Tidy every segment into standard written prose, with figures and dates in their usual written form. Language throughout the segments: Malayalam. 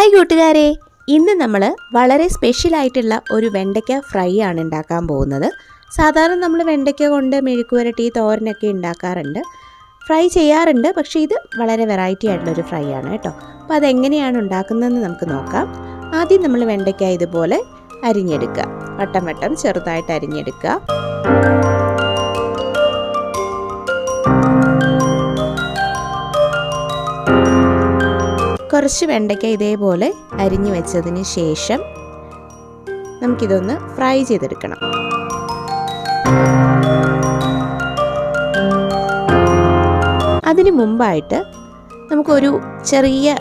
ഹായ് കൂട്ടുകാരെ, ഇന്ന് നമ്മൾ വളരെ സ്പെഷ്യലായിട്ടുള്ള ഒരു വെണ്ടയ്ക്ക ഫ്രൈ ആണ് ഉണ്ടാക്കാൻ പോകുന്നത്. സാധാരണ നമ്മൾ വെണ്ടയ്ക്ക കൊണ്ട് മെഴുക്കുവരട്ടി തോരനൊക്കെ ഉണ്ടാക്കാറുണ്ട്, ഫ്രൈ ചെയ്യാറുണ്ട്. പക്ഷേ ഇത് വളരെ വെറൈറ്റി ആയിട്ടുള്ളൊരു ഫ്രൈ ആണ് കേട്ടോ. അപ്പോൾ അതെങ്ങനെയാണ് ഉണ്ടാക്കുന്നതെന്ന് നമുക്ക് നോക്കാം. ആദ്യം നമ്മൾ വെണ്ടയ്ക്ക ഇതുപോലെ അരിഞ്ഞെടുക്കുക, വട്ടം വട്ടം ചെറുതായിട്ട് അരിഞ്ഞെടുക്കുക. കുറച്ച് വെണ്ടയ്ക്ക ഇതേപോലെ അരിഞ്ഞു വെച്ചതിന് ശേഷം നമുക്കിതൊന്ന് ഫ്രൈ ചെയ്തെടുക്കണം. അതിന് മുമ്പായിട്ട് നമുക്കൊരു ചെറിയ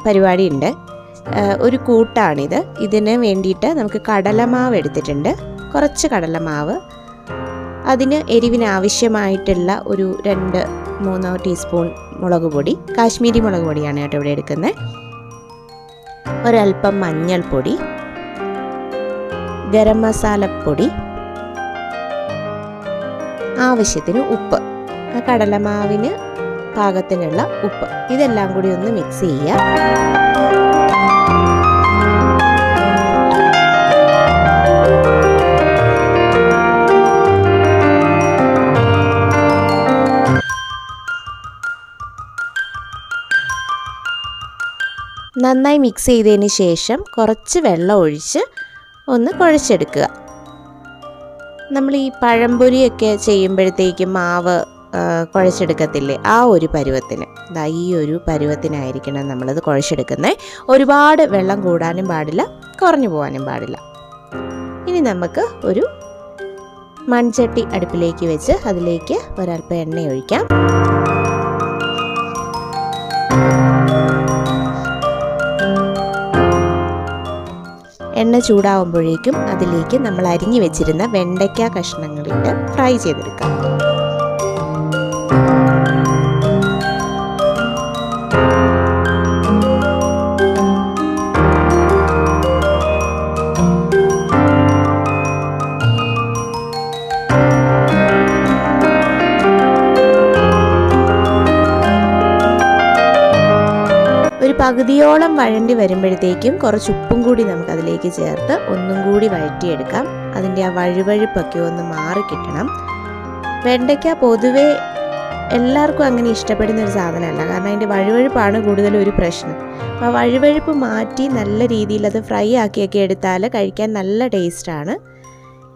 പരിപാടിയുണ്ട്. ഒരു കൂട്ടാണിത്. ഇതിന് വേണ്ടിയിട്ട് നമുക്ക് കടലമാവ് എടുത്തിട്ടുണ്ട്, കുറച്ച് കടലമാവ്. അതിന് എരിവിന് ആവശ്യമായിട്ടുള്ള ഒരു 2-3 ടീസ്പൂൺ മുളക് പൊടി, കാശ്മീരി മുളക് പൊടിയാണ് കേട്ടോ ഇവിടെ എടുക്കുന്നത്. ഒരൽപ്പം മഞ്ഞൾപ്പൊടി, ഗരം മസാലപ്പൊടി, ആവശ്യത്തിന് ഉപ്പ്, ആ കടലമാവിന് പാകത്തിനുള്ള ഉപ്പ്, ഇതെല്ലാം കൂടി ഒന്ന് മിക്സ് ചെയ്യുക. നന്നായി മിക്സ് ചെയ്തതിന് ശേഷം കുറച്ച് വെള്ളം ഒഴിച്ച് ഒന്ന് കുഴച്ചെടുക്കുക. നമ്മൾ ഈ പഴംപൊരിയൊക്കെ ചെയ്യുമ്പോഴത്തേക്കും മാവ് കുഴച്ചെടുക്കത്തില്ലേ, ആ ഒരു പരുവത്തിന്, ഈ ഒരു പരുവത്തിനായിരിക്കണം നമ്മളത് കുഴച്ചെടുക്കുന്നത്. ഒരുപാട് വെള്ളം കൂടാനും പാടില്ല, കുറഞ്ഞു പോകാനും പാടില്ല. ഇനി നമുക്ക് ഒരു മൺചട്ടി അടുപ്പിലേക്ക് വെച്ച് അതിലേക്ക് ഒരൽപ്പം എണ്ണ ഒഴിക്കാം. എണ്ണ ചൂടാവുമ്പോഴേക്കും അതിലേക്ക് നമ്മൾ അരിഞ്ഞു വെച്ചിരുന്ന വെണ്ടയ്ക്ക കഷ്ണങ്ങളിട്ട് ഫ്രൈ ചെയ്തെടുക്കാം. ഒരു പകുതിയോളം വഴണ്ടി വരുമ്പോഴത്തേക്കും കുറച്ച് ഉപ്പും കൂടി നമുക്കതിലേക്ക് ചേർത്ത് ഒന്നും കൂടി വഴറ്റിയെടുക്കാം. അതിൻ്റെ ആ വഴുവഴുപ്പൊക്കെ ഒന്ന് മാറിക്കിട്ടണം. വെണ്ടയ്ക്ക പൊതുവേ എല്ലാവർക്കും അങ്ങനെ ഇഷ്ടപ്പെടുന്ന ഒരു സാധനമല്ല, കാരണം അതിൻ്റെ വഴുവഴുപ്പാണ് കൂടുതലും ഒരു പ്രശ്നം. അപ്പോൾ വഴുവഴുപ്പ് മാറ്റി നല്ല രീതിയിൽ അത് ഫ്രൈ ആക്കിയൊക്കെ എടുത്താൽ കഴിക്കാൻ നല്ല ടേസ്റ്റാണ്.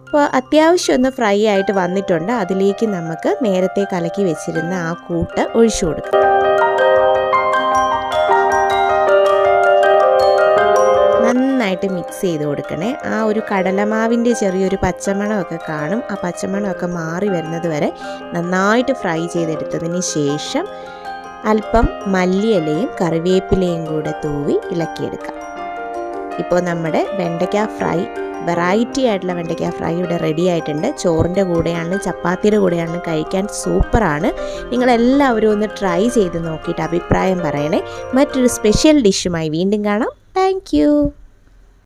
അപ്പോൾ അത്യാവശ്യം ഒന്ന് ഫ്രൈ ആയിട്ട് വന്നിട്ടുണ്ട്. അതിലേക്ക് നമുക്ക് നേരത്തെ കലക്കി വെച്ചിരുന്ന ആ കൂട്ട് ഒഴിച്ചു കൊടുക്കാം. നന്നായിട്ട് മിക്സ് ചെയ്ത് കൊടുക്കണേ. ആ ഒരു കടലമാവിൻ്റെ ചെറിയൊരു പച്ചമണമൊക്കെ കാണും. ആ പച്ചമണമൊക്കെ മാറി വരുന്നത് വരെ നന്നായിട്ട് ഫ്രൈ ചെയ്തെടുത്തതിന് ശേഷം അല്പം മല്ലിയിലയും കറിവേപ്പിലയും കൂടെ തൂവി ഇളക്കിയെടുക്കാം. ഇപ്പോൾ നമ്മുടെ വെണ്ടയ്ക്ക ഫ്രൈ, വെറൈറ്റി ആയിട്ടുള്ള വെണ്ടയ്ക്ക ഫ്രൈ ഇവിടെ റെഡി ആയിട്ടുണ്ട്. ചോറിൻ്റെ കൂടെയാണെങ്കിലും ചപ്പാത്തിയുടെ കൂടെയാണെങ്കിലും കഴിക്കാൻ സൂപ്പറാണ്. നിങ്ങളെല്ലാവരും ഒന്ന് ട്രൈ ചെയ്ത് നോക്കിയിട്ട് അഭിപ്രായം പറയണേ. മറ്റൊരു സ്പെഷ്യൽ ഡിഷുമായി വീണ്ടും കാണാം. താങ്ക്